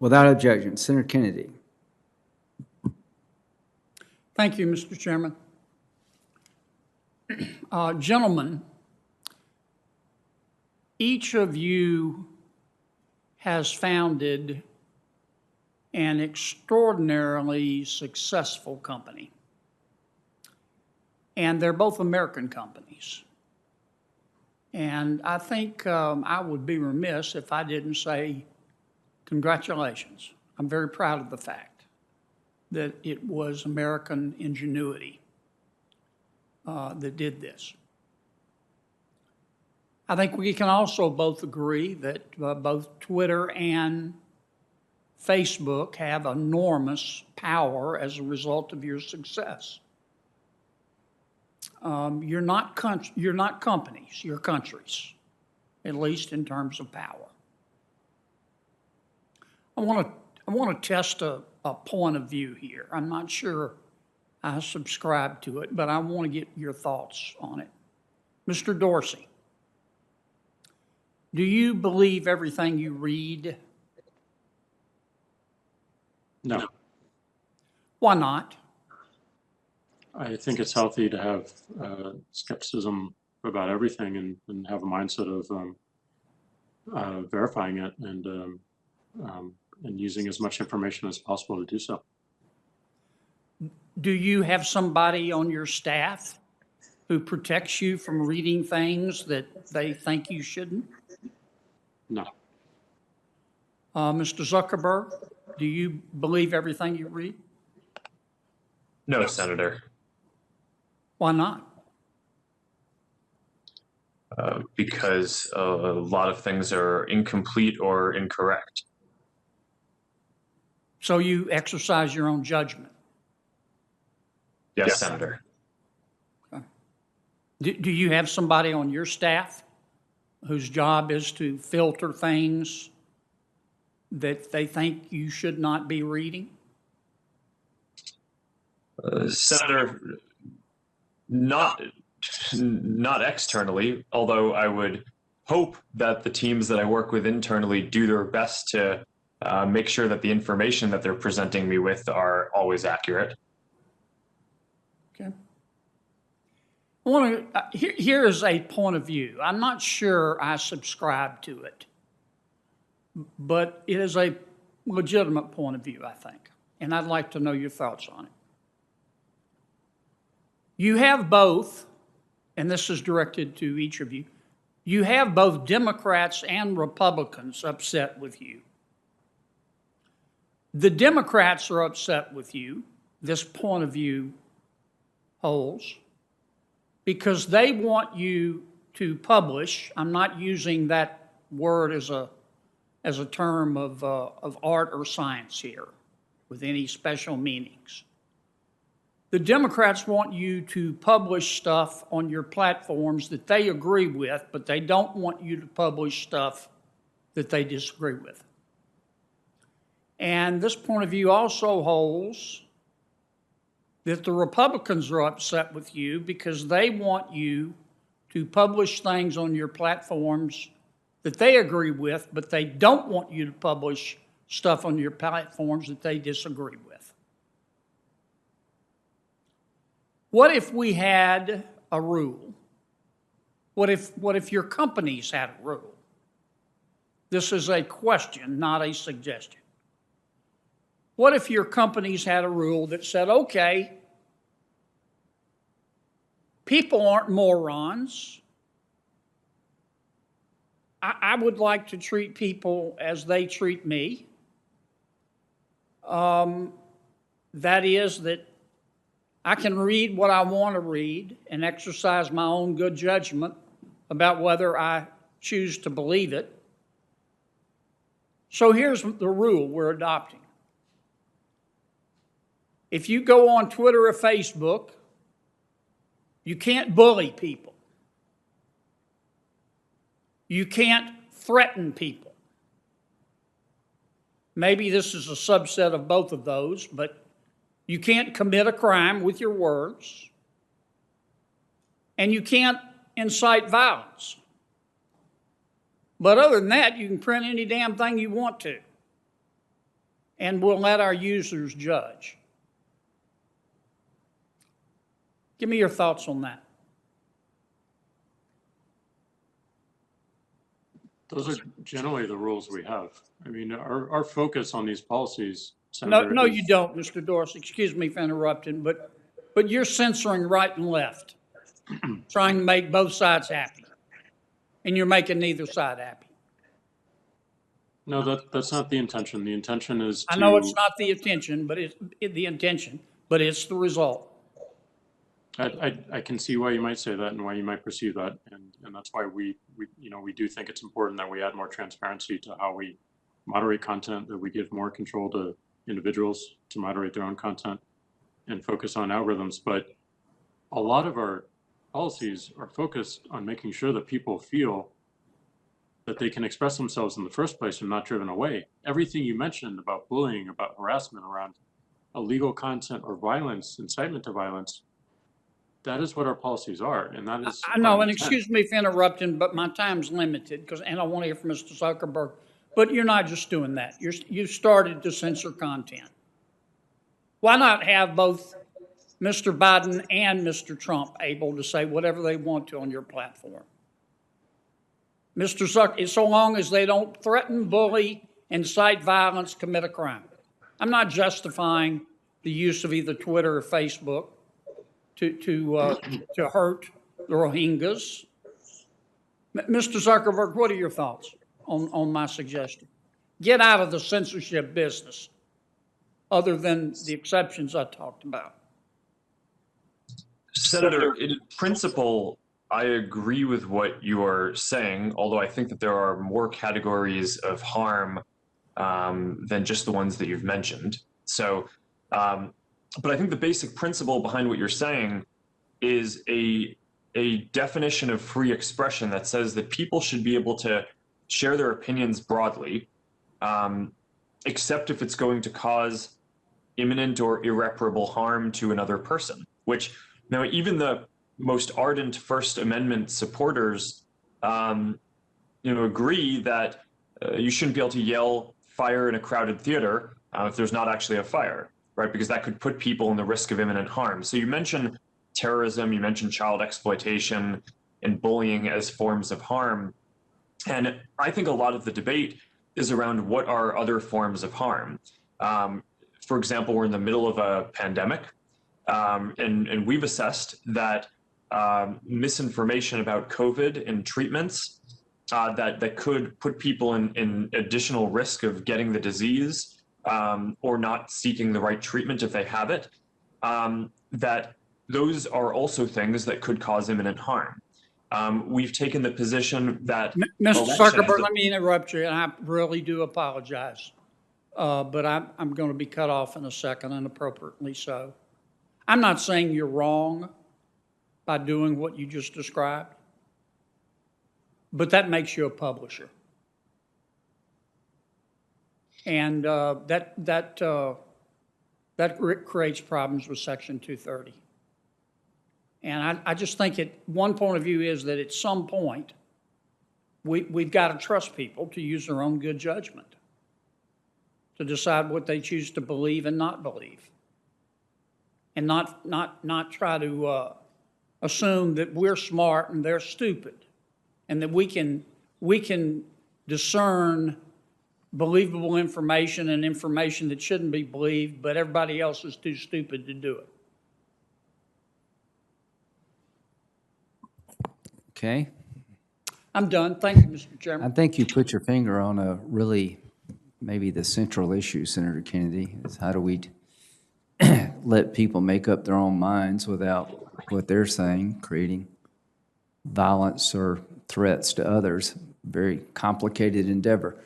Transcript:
Without objection, Senator Kennedy. Thank you, Mr. Chairman. Gentlemen, each of you has founded an extraordinarily successful company. And they're both American companies. And I think I would be remiss if I didn't say congratulations. I'm very proud of the fact that it was American ingenuity that did this. I think we can also both agree that both Twitter and Facebook have enormous power as a result of your success. You're not companies, you're countries, at least in terms of power. I want to test a point of view here. I'm not sure I subscribe to it, but I want to get your thoughts on it. Mr. Dorsey, do you believe everything you read? No. Why not? I think it's healthy to have skepticism about everything and have a mindset of verifying it and using as much information as possible to do so. Do you have somebody on your staff who protects you from reading things that they think you shouldn't? No. Mr. Zuckerberg, do you believe everything you read? No, Senator. Why not? Because a lot of things are incomplete or incorrect. So you exercise your own judgment? Yes, Senator. Okay. Do you have somebody on your staff whose job is to filter things that they think you should not be reading? Senator, not externally, although I would hope that the teams that I work with internally do their best to make sure that the information that they're presenting me with are always accurate. Okay. I want to, here is a point of view. I'm not sure I subscribe to it, but it is a legitimate point of view, I think, and I'd like to know your thoughts on it. You have both, and this is directed to each of you, you have both Democrats and Republicans upset with you. The Democrats are upset with you, this point of view holds, because they want you to publish. I'm not using that word as a term of art or science here with any special meanings. The Democrats want you to publish stuff on your platforms that they agree with, but they don't want you to publish stuff that they disagree with. And this point of view also holds that the Republicans are upset with you because they want you to publish things on your platforms that they agree with, but they don't want you to publish stuff on your platforms that they disagree with. What if we had a rule? What if your companies had a rule? This is a question, not a suggestion. What if your companies had a rule that said, okay, people aren't morons. I would like to treat people as they treat me. That is that I can read what I want to read and exercise my own good judgment about whether I choose to believe it. So here's the rule we're adopting. If you go on Twitter or Facebook, you can't bully people. You can't threaten people. Maybe this is a subset of both of those, but you can't commit a crime with your words, and you can't incite violence. But other than that, you can print any damn thing you want to. and we'll let our users judge. Give me your thoughts on that. Those are generally the rules we have. I mean, our focus on these policies, No, Senator, no, is, you don't, Mr. Dorsey. Excuse me for interrupting, but you're censoring right and left, trying to make both sides happy, and you're making neither side happy. no, that's not the intention. The intention is I know it's to, not the intention, but it's the intention, but it's the result. I can see why you might say that and why you might perceive that. And that's why we do think it's important that we add more transparency to how we moderate content, that we give more control to individuals to moderate their own content and focus on algorithms. But a lot of our policies are focused on making sure that people feel that they can express themselves in the first place and not driven away. Everything you mentioned about bullying, about harassment around illegal content or violence, incitement to violence, that is what our policies are, and that is I know, our and intent. excuse me for interrupting, but my time's limited, and I want to hear from Mr. Zuckerberg. But you're not just doing that. You started to censor content. Why not have both Mr. Biden and Mr. Trump able to say whatever they want to on your platform? Mr. Zucker, so long as they don't threaten, bully, incite violence, commit a crime. I'm not justifying the use of either Twitter or Facebook to hurt the Rohingyas. Mr. Zuckerberg, what are your thoughts on my suggestion? Get out of the censorship business, other than the exceptions I talked about. Senator, in principle, I agree with what you are saying, although I think that there are more categories of harm than just the ones that you've mentioned. So, but I think the basic principle behind what you're saying is a definition of free expression that says that people should be able to share their opinions broadly, except if it's going to cause imminent or irreparable harm to another person, which now even the most ardent First Amendment supporters, agree that you shouldn't be able to yell fire in a crowded theater if there's not actually a fire, right? Because that could put people in the risk of imminent harm. So you mentioned terrorism, you mentioned child exploitation and bullying as forms of harm. And I think a lot of the debate is around what are other forms of harm. For example, we're in the middle of a pandemic, and we've assessed that misinformation about COVID and treatments that could put people in additional risk of getting the disease or not seeking the right treatment if they have it, that those are also things that could cause imminent harm. We've taken the position that Mr. Zuckerberg, let me interrupt you, and I really do apologize. But I'm going to be cut off in a second, and appropriately so. I'm not saying you're wrong by doing what you just described, but that makes you a publisher. And that creates problems with Section 230. And I just think one point of view is that at some point, we've got to trust people to use their own good judgment, to decide what they choose to believe and not believe, and not try to assume that we're smart and they're stupid, and that we can discern believable information and information that shouldn't be believed, but everybody else is too stupid to do it. Okay. I'm done. Thank you, Mr. I Chairman. think you put your finger on a really, maybe the central issue, Senator Kennedy, is how do we let people make up their own minds without what they're saying, creating violence or threats to others. Very complicated endeavor.